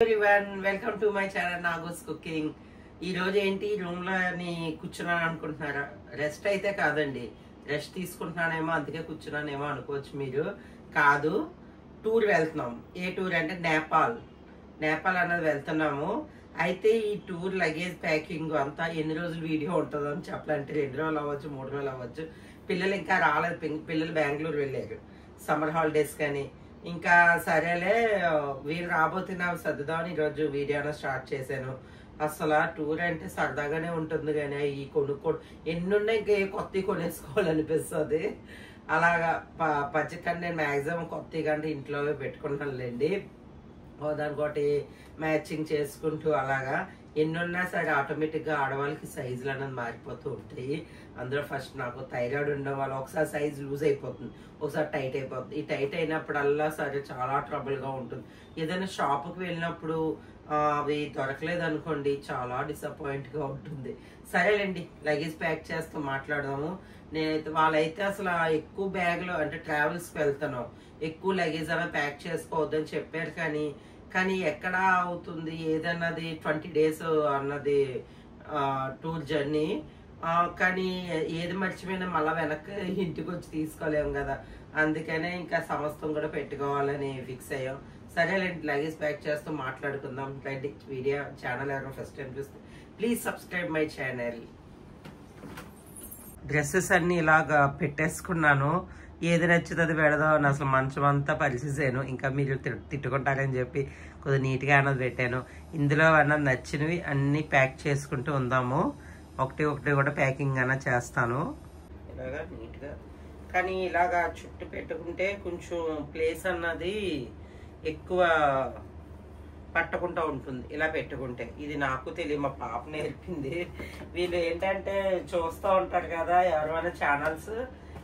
everyone, welcome to my channel Nagus Cooking. ఈ రోజు ఏంటి రూమ్ లోని కూర్చున్నాను అనుకుంటున్నారా? రెస్ట్ అయితే కాదండి, రెస్ట్ తీసుకుంటున్నానేమో అందుకే కూర్చున్నానేమో అనుకోవచ్చు మీరు. కాదు, టూర్ వెళ్తున్నాం. ఏ టూర్ అంటే నేపాల్ అన్నది వెళ్తున్నాము. అయితే ఈ టూర్ లగేజ్ ప్యాకింగ్ అంతా ఎన్ని రోజులు వీడియో ఉంటుందో అని చెప్పాలంటే 2 రోజులు అవ్వచ్చు, 3 రోజులు అవ్వచ్చు. పిల్లలు ఇంకా రాలేదు, పిల్లలు బెంగళూరు వెళ్ళారు సమ్మర్ హాలిడేస్ కానీ. ఇంకా సరేలే వీరు రాబోతున్నా సర్దుదామని ఈరోజు వీడియోను స్టార్ట్ చేశాను. అసలు టూర్ అంటే సరదాగానే ఉంటుంది కానీ ఈ ఎన్నున్నాయి ఇంకా కొత్తవి కొనేసుకోవాలనిపిస్తుంది. అలాగా పచ్చకని నేను మ్యాక్సిమం కొత్తగా అంటే ఇంట్లో పెట్టుకున్నానులేండి. దానికోటి మ్యాచింగ్ చేసుకుంటూ అలాగా ఎన్నున్నా సరే ఆటోమేటిక్గా ఆడవాళ్ళకి సైజులు అనేది మారిపోతూ ఉంటాయి. అందులో ఫస్ట్ నాకు థైరాయిడ్ ఉండడం వల్ల ఒకసారి సైజ్ లూజ్ అయిపోతుంది, ఒకసారి టైట్ అయిపోతుంది. ఈ టైట్ అయినప్పుడల్లా సరే చాలా ట్రబుల్గా ఉంటుంది. ఏదైనా షాప్కి వెళ్ళినప్పుడు అవి దొరకలేదు అనుకోండి, చాలా డిసప్పాయింట్గా ఉంటుంది. సరేలేండి, లగేజ్ ప్యాక్ చేస్తూ మాట్లాడదాము. నేనైతే వాళ్ళైతే అసలు ఎక్కువ బ్యాగ్లో అంటే ట్రావెల్స్కి వెళ్తాను, ఎక్కువ లగేజ్ అనేది ప్యాక్ చేసుకోవద్దని చెప్పారు. కానీ ఎక్కడ అవుతుంది ఏదన్నది 20 days అన్నది టూర్ జర్నీ. కానీ ఏది మర్చిపోయినా మళ్ళీ వెనక్కి ఇంటికి వచ్చి తీసుకోలేము కదా, అందుకనే ఇంకా సమస్తం కూడా పెట్టుకోవాలని ఫిక్స్ అయ్యాం. సరేలేండి, లగేజ్ ప్యాక్ చేస్తూ మాట్లాడుకుందాం. రండి, వీడియో ఛానల్ ఎవరైనా ఫస్ట్ టైం చూస్తే please subscribe my channel. Dresses అన్ని ఇలాగా పెట్టేసుకున్నాను, ఏది నచ్చుతుంది అది పెడదాం అని అసలు మంచం అంతా పరిచేసాను. ఇంకా మీరు తిట్టుకుంటారని చెప్పి కొద్దిగా నీట్గా అన్నది పెట్టాను. ఇందులో అన్నది నచ్చినవి అన్నీ ప్యాక్ చేసుకుంటూ ఉందాము. ఒకటి కూడా ప్యాకింగ్ అన్న చేస్తాను ఇలాగా నీట్గా. కానీ ఇలాగా చుట్టూ పెట్టుకుంటే కొంచెం ప్లేస్ అన్నది ఎక్కువ పట్టకుండా ఉంటుంది ఇలా పెట్టుకుంటే. ఇది నాకు తెలియదు, మా పాప నేర్పింది. వీళ్ళు ఏంటంటే చూస్తూ ఉంటారు కదా ఎవరైనా ఛానల్స్,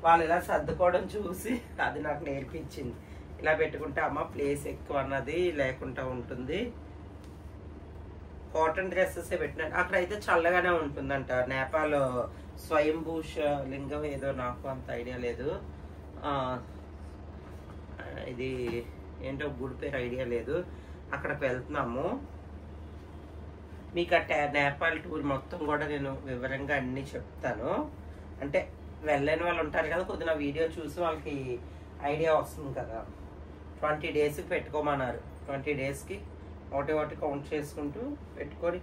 వాళ్ళు ఇలా సర్దుకోవడం చూసి అది నాకు నేర్పించింది. ఇలా పెట్టుకుంటే అమ్మ ప్లేస్ ఎక్కువ అన్నది లేకుండా ఉంటుంది. కాటన్ డ్రెస్సెస్ పెట్టినట్టు అక్కడైతే చల్లగానే ఉంటుందంట. నేపాల్ స్వయంభూష లింగం ఏదో, నాకు అంత ఐడియా లేదు. ఇది ఏంటో గుడి పేరు ఐడియా లేదు. అక్కడికి వెళ్తున్నాము. మీకు నేపాల్ టూర్ మొత్తం కూడా నేను వివరంగా అన్నీ చెప్తాను. అంటే వెళ్ళని వాళ్ళు ఉంటారు కదా, కొద్దిగా వీడియో చూసి వాళ్ళకి ఐడియా వస్తుంది కదా. 20 days పెట్టుకోమన్నారు. 20 daysకి ఒకటి కౌంట్ చేసుకుంటూ పెట్టుకొని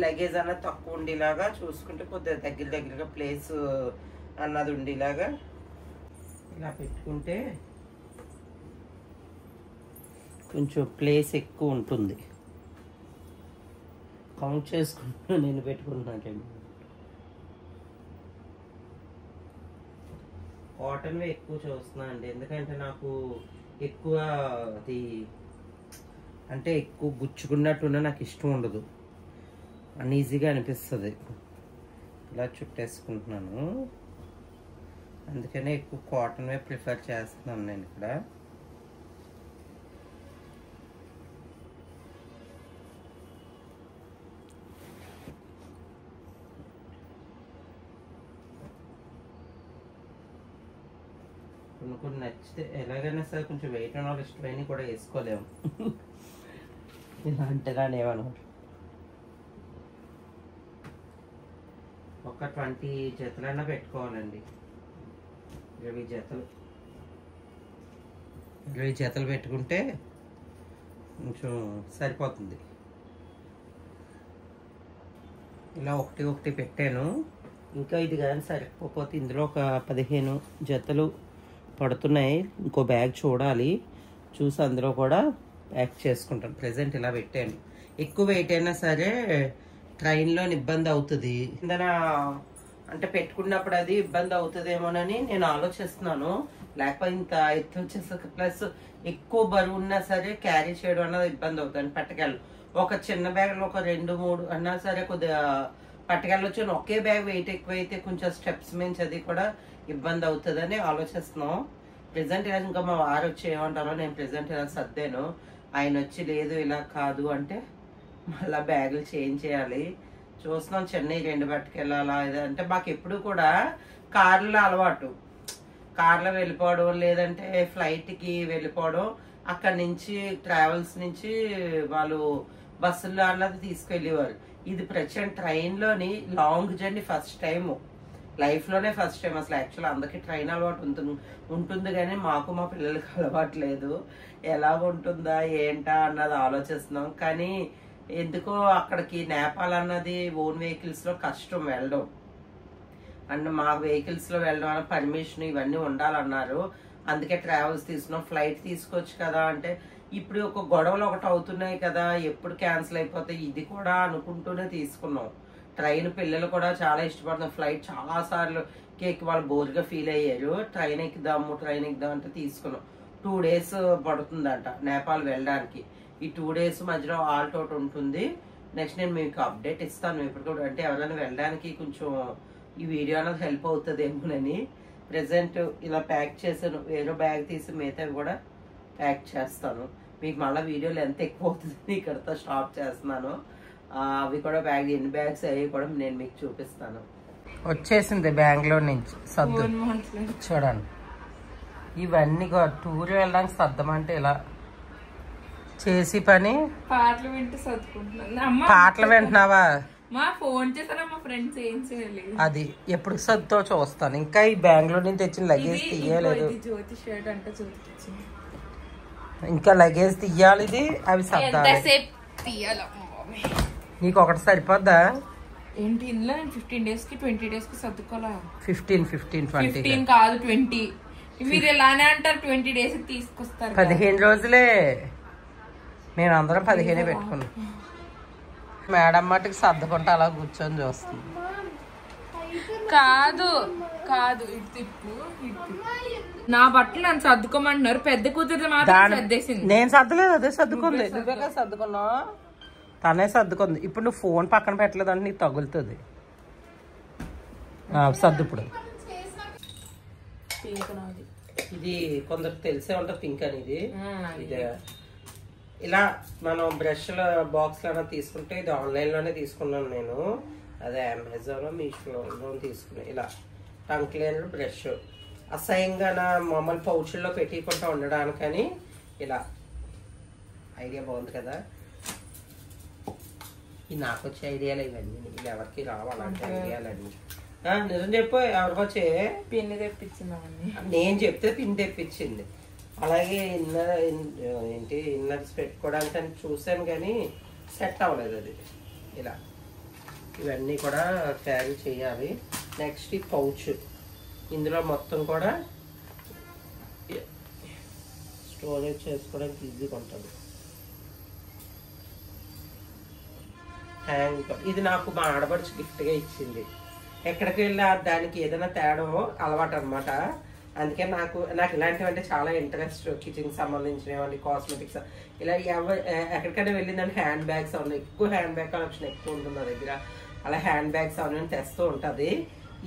లగేజ్ అన్నది తక్కువ ఉండేలాగా చూసుకుంటూ కొద్దిగా దగ్గరగా ప్లేస్ అన్నది ఉండేలాగా ఇలా పెట్టుకుంటే కొంచెం ప్లేస్ ఎక్కువ ఉంటుంది. కౌంట్ చేసుకుంటూ నేను పెట్టుకుంటున్నాను. కాటన్వే ఎక్కువ చూస్తున్నాను అండి, ఎందుకంటే నాకు ఎక్కువ అది అంటే ఎక్కువ గుచ్చుకున్నట్టున్నా నాకు ఇష్టం ఉండదు, అన్ఈజీగా అనిపిస్తుంది. ఇలా చుట్టేసుకుంటున్నాను, అందుకనే ఎక్కువ కాటన్వే ప్రిఫర్ చేస్తున్నాను నేను ఇక్కడ. కొన్ని నచ్చితే ఎలాగైనా సరే కొంచెం వెయిట్ ఉన్న వాళ్ళు ఇష్టమైన కూడా వేసుకోలేము. ఇలా అంటేగానే ఏమనమాట. ఒక 20 జతలైనా పెట్టుకోవాలండి. 20 జతలు పెట్టుకుంటే కొంచెం సరిపోతుంది. ఇలా ఒకటి పెట్టాను. ఇంకా ఇది కానీ సరిపోతే ఇందులో ఒక 15 జతలు పడుతున్నాయి. ఇంకో బ్యాగ్ చూడాలి, చూసి అందులో కూడా ప్యాక్ చేసుకుంటాను. ప్రెజెంట్ ఇలా పెట్టాను. ఎక్కువ వెయిట్ అయినా సరే ట్రైన్లో ఇబ్బంది అవుతుంది అంటే పెట్టుకున్నప్పుడు అది ఇబ్బంది అవుతుందేమోనని నేను ఆలోచిస్తున్నాను. లేకపోతే ఇంత ఎత్తు వచ్చేసరికి ప్లస్ ఎక్కువ బరువు ఉన్నా సరే క్యారీ చేయడం అన్నది ఇబ్బంది అవుతుంది. పట్టుకెళ్ళి ఒక చిన్న బ్యాగ్లో ఒక 2-3 అన్నా సరే కొద్దిగా పట్టుకెళ్ళొచ్చు. ఒకే బ్యాగ్ వెయిట్ ఎక్కువైతే కొంచెం స్టెప్స్ మించి అది కూడా ఇబ్బంది అవుతుందని ఆలోచిస్తున్నాం. ప్రెజెంట్ ఇలా ఇంకా మా వారు వచ్చి ఏమంటారో, నేను ప్రెజెంట్ ఇలా సర్దాను. ఆయన వచ్చి లేదు ఇలా కాదు అంటే మళ్ళీ బ్యాగులు చేంజ్ చేయాలి. చూస్తున్నాం, చెన్నై 2 పట్టుకెళ్ళాలా అంటే మాకు ఎప్పుడు కూడా కార్లో అలవాటు. కార్లో వెళ్ళిపోవడం లేదంటే ఫ్లైట్కి వెళ్ళిపోవడం అక్కడి నుంచి ట్రావెల్స్ నుంచి వాళ్ళు బస్సుల్లో అన్నది తీసుకెళ్ళేవారు. ఇది ప్రజెంట్ ట్రైన్లోని లాంగ్ జర్నీ ఫస్ట్ టైము, లైఫ్లోనే ఫస్ట్ టైం. అసలు యాక్చువల్ అందరికీ ట్రైన్ అలవాటు ఉంటుంది కానీ మాకు మా పిల్లలకి అలవాటు లేదు. ఎలా ఉంటుందా ఏంటా అన్నది ఆలోచిస్తున్నాం. కానీ ఎందుకో అక్కడికి నేపాల్ అన్నది ఓన్ వెహికల్స్లో కష్టం వెళ్ళడం. అండ్ మా వెహికల్స్లో వెళ్ళడం వల్ల పర్మిషన్ ఇవన్నీ ఉండాలన్నారు. అందుకే ట్రావెల్స్ తీసుకున్నాం. ఫ్లైట్ తీసుకోవచ్చు కదా అంటే ఇప్పుడు ఒక గొడవలు ఒకటి అవుతున్నాయి కదా, ఎప్పుడు క్యాన్సిల్ అయిపోతాయి ఇది కూడా అనుకుంటూనే తీసుకున్నాం. ట్రైన్ పిల్లలు కూడా చాలా ఇష్టపడుతున్నారు. ఫ్లైట్ చాలా సార్లు కేక్ వాళ్ళు బోర్గా ఫీల్ అయ్యారు. ట్రైన్ ఎక్కుదాము అంటే తీసుకున్నాం. 2 days పడుతుందంట నేపాల్ వెళ్ళడానికి. ఈ 2 days మధ్యలో ఆల్ట్ అవుట్ ఉంటుంది. నెక్స్ట్ నేను మీకు అప్డేట్ ఇస్తాను ఇప్పుడు కూడా, అంటే ఎవరైనా వెళ్ళడానికి కొంచెం ఈ వీడియో అనేది హెల్ప్ అవుతుంది ఏమోనని. ప్రెసెంట్ ఇలా ప్యాక్ చేశాను. వేరే బ్యాగ్ తీసి మిగతావి కూడా ప్యాక్ చేస్తాను. మీకు మళ్ళీ వీడియోలు ఎంత ఎక్కువ అవుతుంది ఇక్కడతో స్టాప్ చేస్తున్నాను. అవి కూడా బ్యాగ్ ఎన్ని బ్యాగ్స్ అవి కూడా నేను మీకు చూపిస్తాను. వచ్చేసింది బెంగళూరు నుంచి సర్దు. చూడండి ఇవన్నీ టూర్ వెళ్ళడానికి సర్దమంటే ఇలా చేసి పని. పాటలు వింటూ సర్దుకుంటున్నాను. పాటలు వింటున్నావా? మా ఫోన్ చేసారా మా ఫ్రెండ్స్ ఏం చేయలేదు. అది ఎప్పుడు సర్దుతో చూస్తాను. ఇంకా ఈ బెంగళూరు నుంచి తెచ్చిన లగేజ్ తీయలేదు. జ్యోతి షర్ట్ అంటే జ్యోతికి ఇంకా లగేజ్ తీయాలి. ఇది అవి సర్దాలి. నీకు ఒకటి సరిపోద్దా ఏంటి? ఇందులో 15 days కి 20 days కి సర్దుకోవాలా? 15 కాదు 20. మీరు ఎలానే అంటారు 20 days కి తీసుకొస్తారు. 15 రోజులే. నేను అందరం 15 పెట్టుకున్నాం. మేడం మటుకు సర్దుకుంటే అలా కూర్చొని చూస్తుంది. కాదు ఇటు తిప్పు. నా బట్టలు నన్ను సర్దుకోమంటున్నారు. పెద్ద కూతురు మాత్రం సర్దేసింది. నేను సర్దలేదు, అదే సర్దుకుంది. నువ్వే కదా సర్దుకున్నావు. తనే సర్దుకుంది. ఇప్పుడు నువ్వు ఫోన్ పక్కన పెట్టలేదంటే నీకు తగులుతుంది. సర్దు ఇప్పుడు. ఇది కొందరికి తెలిసే ఉంటుంది పింక్ అనేది. ఇది ఇలా మనం బ్రష్ల బాక్స్ లో తీసుకుంటే ఇది ఆన్లైన్ లోనే తీసుకున్నాను నేను. అదే అమెజాన్ మీషోలో తీసుకున్నాను. ఇలా టంగ్ క్లీనర్ బ్రష్ అసహ్యంగా మామూలు పౌచుల్లో పెట్టుకుంటూ ఉండడానికని ఇలా. ఐడియా బాగుంది కదా. ఇది నాకు వచ్చే ఐడియాలు ఇవన్నీ. వీళ్ళు ఎవరికి రావాలంటే ఐడియాలన్నీ. నిజం చెప్పు, ఎవరికి వచ్చే? పిన్ని తెప్పించింది. నేను చెప్తే పిన్ తెప్పించింది. అలాగే ఇన్నర్స్ పెట్టుకోవడానికి అని చూసాను కానీ సెట్ అవ్వలేదు అది. ఇలా ఇవన్నీ కూడా క్యారీ చేయాలి. నెక్స్ట్ ఈ పౌచ్, ఇందులో మొత్తం కూడా స్టోరేజ్ చేసుకోవడానికి ఈజీగా ఉంటుంది. ఇది నాకు మా ఆడపడుచు గిఫ్ట్గా ఇచ్చింది. ఎక్కడికి వెళ్ళా దానికి ఏదైనా తేడా అలవాటు అనమాట. అందుకే నాకు ఇలాంటివి అంటే చాలా ఇంట్రెస్ట్. కిచెన్కి సంబంధించినవి, కాస్మెటిక్స్, ఇలా ఎక్కడికైనా వెళ్ళిందని హ్యాండ్ బ్యాగ్స్ అవన్నీ ఎక్కువ, హ్యాండ్ బ్యాగ్ కలెక్షన్ ఎక్కువ ఉంటుంది నా దగ్గర. అలా హ్యాండ్ బ్యాగ్స్ అవన్నీ తెస్తూ ఉంటుంది.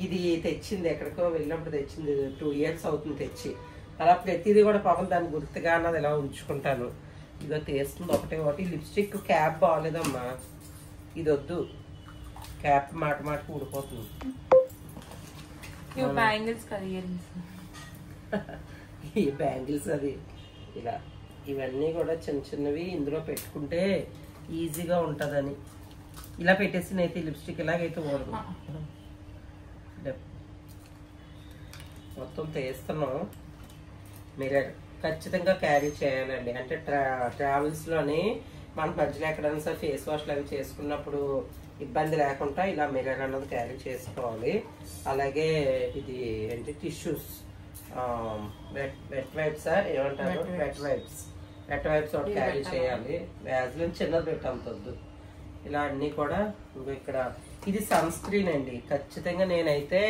ఇది తెచ్చింది, ఎక్కడికో వెళ్ళినప్పుడు తెచ్చింది. 2 years అవుతుంది తెచ్చి. అలా ప్రతిదీ కూడా పాపం దాని గుర్తుగా అన్నది ఇలా ఉంచుకుంటాను. ఇదో తీస్తుంది ఒకటి. లిప్స్టిక్ క్యాప్ బాగాలేదమ్మా, ఇది వద్దు. క్యాప్ మాటకు ఊడిపోతుంది. ఈ బ్యాంగిల్స్ అది ఇలా. ఇవన్నీ కూడా చిన్నవి ఇందులో పెట్టుకుంటే ఈజీగా ఉంటుందని ఇలా పెట్టేసి అయితే లిప్స్టిక్ ఇలాగైతే ఊడదు. మొత్తం తీస్తున్నాం. మిర్రర్ ఖచ్చితంగా క్యారీ చేయాలండి. అంటే ట్రావెల్స్లోని మన మధ్యలో ఎక్కడైనా సరే ఫేస్ వాష్లు అవి చేసుకున్నప్పుడు ఇబ్బంది లేకుండా ఇలా మిర్రర్ అన్నది క్యారీ చేసుకోవాలి. అలాగే ఇది ఏంటి టిష్యూస్, వెట్ వైప్స్ ఏమంటారు, వెట్ వైప్స్ ఒకటి క్యారీ చేయాలి. వ్యాజ్లిన్ చిన్నది పెట్టంతొద్దు. ఇలా అన్నీ కూడా. ఇక్కడ ఇది సన్ స్క్రీన్ అండి. ఖచ్చితంగా నేనైతే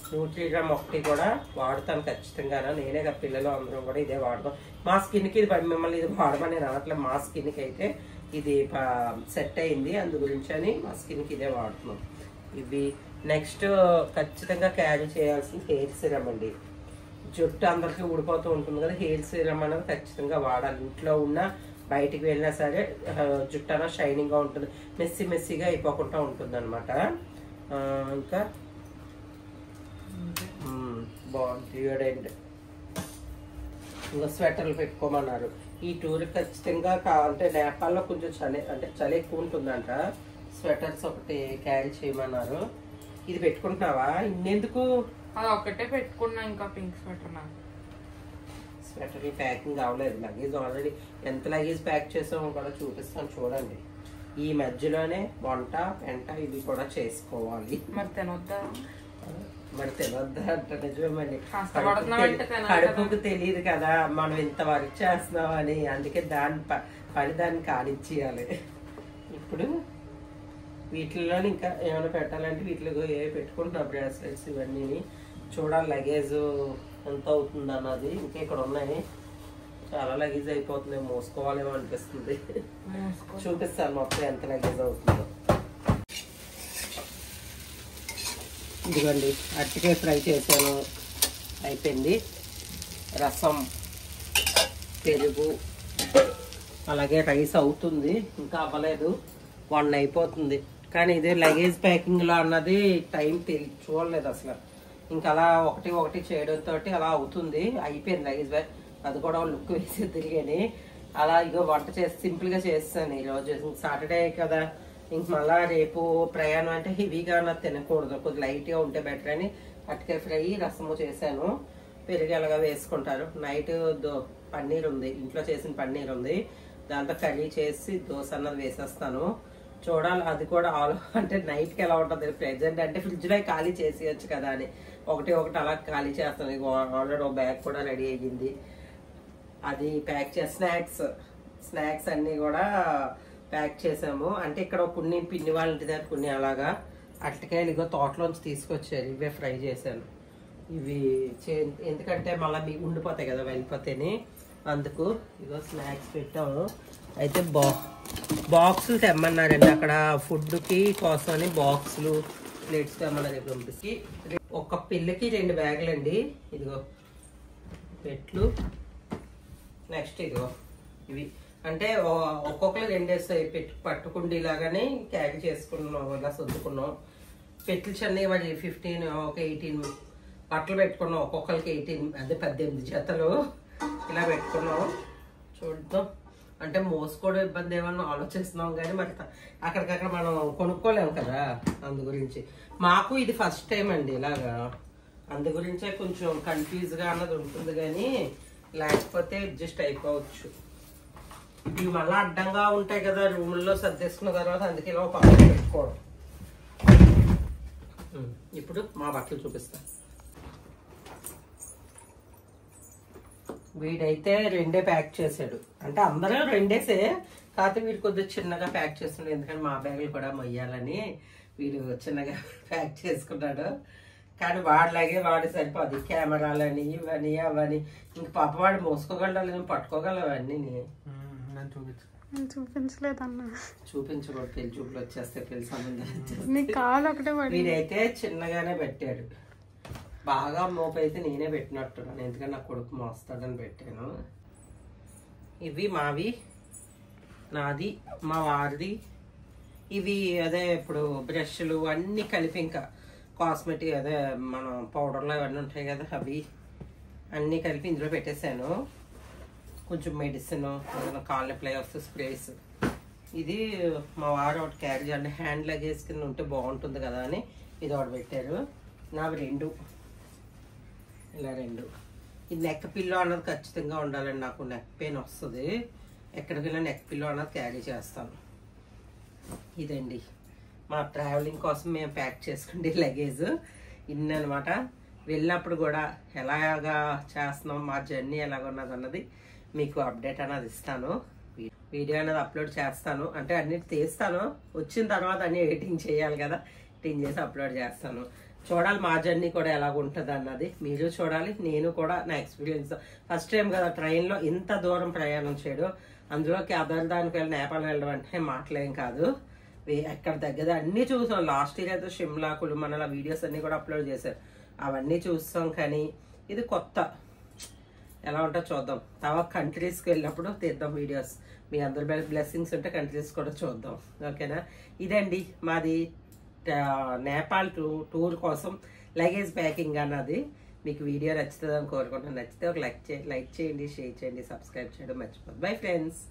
న్యూట్రిగ్రామ్ ఒకటి కూడా వాడతాను ఖచ్చితంగా. నేనే కదా, పిల్లలు అందరం కూడా ఇదే వాడతాం. మా స్కిన్కి ఇది మిమ్మల్ని ఇది వాడమని నేను అనట్లేదు. మా స్కిన్కి అయితే ఇది సెట్ అయింది, అందు గురించి అని మా స్కిన్కి ఇదే వాడుతున్నాం. ఇవి నెక్స్ట్ ఖచ్చితంగా క్యారీ చేయాల్సింది హెయిర్ సిరమ్ అండి. జుట్టు అందరికీ ఊడిపోతూ ఉంటుంది కదా, హెయిర్ సిరమ్ అనేది ఖచ్చితంగా వాడాలి. ఇంట్లో ఉన్న బయటికి వెళ్ళినా సరే జుట్టు అనేది షైనింగ్గా ఉంటుంది, మెస్సీగా అయిపోకుండా ఉంటుంది అనమాట. ఇంకా బాగుంది డియోడెంట్. ఇంకా స్వెటర్లు పెట్టుకోమన్నారు. ఈ టూర్ ఖచ్చితంగా కావాలంటే నేపాల్లో కొంచెం చలి ఎక్కువ ఉంటుందంట. స్వెటర్స్ ఒకటి క్యారీ చేయమన్నారు. ఇది పెట్టుకుంటున్నావా? ఇన్నెందుకు? అది ఒకటే పెట్టుకున్నా. ఇంకా పింక్ స్వెటర్ నాకు. స్వెటర్ ప్యాకింగ్ అవ్వలేదు. లగేజ్ ఆల్రెడీ ఎంత లగేజ్ ప్యాక్ చేసామో కూడా చూపిస్తాను చూడండి. ఈ మధ్యలోనే వంట పెంట ఇది కూడా చేసుకోవాలి. మరి తినొద్దా? మరి తినొద్దా అంటే నిజమేమండి. కడుపుకు తెలియదు కదా మనం ఇంత వర్క్ చేస్తున్నామని. అందుకే దాన్ని కానిచ్చేయాలి. ఇప్పుడు వీటిల్లో ఇంకా ఏమైనా పెట్టాలంటే వీటిలో ఏ పెట్టుకుంటున్నా బ్రాస్లెట్స్ ఇవన్నీ చూడాలి. లగేజ్ ఎంత అవుతుంది అన్నది. ఇంకా ఇక్కడ ఉన్నాయి చాలా లగేజ్ అయిపోతుంది. మోసుకోవాలేమో అనిపిస్తుంది. చూపిస్తాను మొత్తం ఎంత లగేజ్ అవుతుందో. ఇదిగోండి అరటికాయ ఫ్రై చేశాను, అయిపోయింది. రసం, పెరుగు, అలాగే రైస్ అవుతుంది. ఇంకా అవ్వలేదు, 1 అయిపోతుంది. కానీ ఇదే లగేజ్ ప్యాకింగ్లో అన్నది టైం చూడలేదు అసలు. ఇంకా అలా ఒకటి చేయడంతో అలా అవుతుంది. అయిపోయింది లగేజ్ బ్యాగ్. అది కూడా లుక్ వేసేది కానీ అలా ఇగో వంట చేసి సింపుల్గా చేస్తాను ఈరోజు. సాటర్డే కదా, ఇంక మళ్ళీ రేపు ప్రయాణం అంటే హెవీగా అన్నది తినకూడదు, కొద్దిగా లైట్గా ఉంటే బెటర్ అని అరటికాయ ఫ్రై రసము చేశాను. పెరుగు ఎలాగా వేసుకుంటారు. నైట్ పన్నీర్ ఉంది, ఇంట్లో చేసిన పన్నీర్ ఉంది. దాంతో కర్రీ చేసి దోశ అన్నది వేసేస్తాను. చూడాలి అది కూడా అంటే నైట్కి ఎలా ఉంటుంది ప్రెజెంట్ అంటే ఫ్రిడ్జ్లో ఖాళీ చేసేయచ్చు కదా అని ఒకటి అలా ఖాళీ చేస్తాను. ఆల్రెడీ ఒక బ్యాగ్ కూడా రెడీ అయ్యింది. అది ప్యాక్ చేసి స్నాక్స్ అన్నీ కూడా ప్యాక్ చేసాము. అంటే ఇక్కడ కొన్ని పిన్ని వాళ్ళ ఇంటి దగ్గర కొన్ని అలాగా అరటికాయలు ఇగో తోటలోంచి తీసుకొచ్చారు. ఇవే ఫ్రై చేశాను. ఇవి ఎందుకంటే మళ్ళీ ఉండిపోతాయి కదా వెళ్ళిపోతేనే, అందుకు ఇగో స్నాక్స్ పెట్టాము. అయితే బాక్సులు తెమ్మన్నారండి అక్కడ ఫుడ్కి కోసమని. బాక్సులు ప్లేట్స్ తెమ్మన్నారు. పంపిస్తే ఒక పిల్లకి 2 బ్యాగులు అండి. ఇదిగో పెట్లు, నెక్స్ట్ ఇదిగో ఇవి. అంటే ఒక్కొక్కరు 2 వేస్తాయి. పట్టుకుండి లాగానే క్యారీ చేసుకున్నాం, ఇలా సర్దుకున్నాం. పెట్లు చెన్నై వాడి 15 ఒక 18 బట్టలు పెట్టుకున్నాం. ఒక్కొక్కరికి 18 జతలు ఇలా పెట్టుకున్నాం. చూద్దాం అంటే మోసుకోవడం ఇబ్బంది ఏమన్నా ఆలోచిస్తున్నాం కానీ మరి అక్కడికక్కడ మనం కొనుక్కోలేము కదా. అందు గురించి మాకు ఇది ఫస్ట్ టైం అండి ఇలాగా. అందు గురించే కొంచెం కన్ఫ్యూజ్గా అన్నది ఉంటుంది కానీ లేకపోతే అడ్జస్ట్ అయిపోవచ్చు. ఇవి మళ్ళీ అడ్డంగా ఉంటాయి కదా రూముల్లో సర్దేసుకున్న తర్వాత, అందుకే ఇలా పక్కన పెట్టుకోవడం. ఇప్పుడు మా బట్టలు చూపిస్తాను. వీడైతే 2 ప్యాక్ చేశాడు. అంటే అందరూ 2 కాకపోతే వీడు కొద్దిగా చిన్నగా ప్యాక్ చేస్తున్నాడు. ఎందుకంటే మా బ్యాగులు కూడా మొయ్యాలని వీడు చిన్నగా ప్యాక్ చేసుకున్నాడు. కానీ వాడిలాగే వాడు సరిపోదు. కెమెరాలని ఇవని అవని ఇంక పాప వాడు మోసుకోగలడు, పట్టుకోగలవు అన్నీ. చూపించలేదన్నా. చూపించకూడదు, పెళ్లి చూపులు వచ్చేస్తే పెళ్లి సంబంధాలు. వీడైతే చిన్నగానే పెట్టాడు. బాగా మోపైతే నేనే పెట్టినట్టున్నాను, ఎందుకంటే నా కొడుకు మోస్తాడని పెట్టాను. ఇవి మావి, నాది, మా వారిది. ఇవి అదే ఇప్పుడు బ్రష్లు అన్నీ కలిపి ఇంకా కాస్మెటిక్ అదే మనం పౌడర్లు అవన్నీ ఉంటాయి కదా అవి అన్నీ కలిపి ఇందులో పెట్టేశాను. కొంచెం మెడిసిన్, కాళ్ళ ప్లేయర్స్, స్ప్రేస్. ఇది మా వారు ఒకటి క్యారీ చేయాలి, హ్యాండ్ లగేజ్ కింద ఉంటే బాగుంటుంది కదా అని ఇది ఒకటి పెట్టారు. నావి 2 ఇలా 2. ఇది నెక్ పిల్లో అన్నది ఖచ్చితంగా ఉండాలండి. నాకు నెక్ పెయిన్ వస్తుంది. ఎక్కడికి వెళ్ళినా నెక్ పిల్లో అన్నది క్యారీ చేస్తాను. ఇదండి మా ట్రావెలింగ్ కోసం మేము ప్యాక్ చేసుకుంటే లగేజ్ ఇన్ని అనమాట. వెళ్ళినప్పుడు కూడా ఎలాగా చేస్తున్నాం, మా జర్నీ ఎలాగ ఉన్నది అన్నది మీకు అప్డేట్ అనేది ఇస్తాను. వీడియో అనేది అప్లోడ్ చేస్తాను. అంటే అన్నిటి తీస్తాను, వచ్చిన తర్వాత అన్ని ఎడిటింగ్ చేయాలి కదా, ఎడిటింగ్ చేసి అప్లోడ్ చేస్తాను. చూడాలి మా జర్నీ కూడా ఎలాగ ఉంటుంది అన్నది మీరు చూడాలి. నేను కూడా నా ఎక్స్పీరియన్స్ ఫస్ట్ టైం కదా ట్రైన్లో ఇంత దూరం ప్రయాణం చేయడం. అందులోకి అదర్దానికి వెళ్ళి నేపాల్ వెళ్ళడం అంటే మాటలేం కాదు. ఎక్కడ దగ్గర అన్నీ చూసాం. లాస్ట్ ఇయర్ అయితే షిమ్లా, కులుమనల వీడియోస్ అన్నీ కూడా అప్లోడ్ చేశారు, అవన్నీ చూస్తాం. కానీ ఇది కొత్త, ఎలా ఉంటుందో చూద్దాం. తర్వాత కంట్రీస్కి వెళ్ళినప్పుడు తీద్దాం వీడియోస్. మీ అందరి బ్లెస్సింగ్స్ ఉంటే కంట్రీస్ కూడా చూద్దాం. ఓకేనా? ఇదండి మాది నేపాల్ టూర్ కోసం లగేజ్ ప్యాకింగ్ అన్నది. మీకు వీడియో నచ్చుతుందని కోరుకుంటున్నాను. నచ్చితే ఒక లైక్ చేయండి, షేర్ చేయండి, సబ్స్క్రైబ్ చేయడం మర్చిపోద్దు. Bye friends.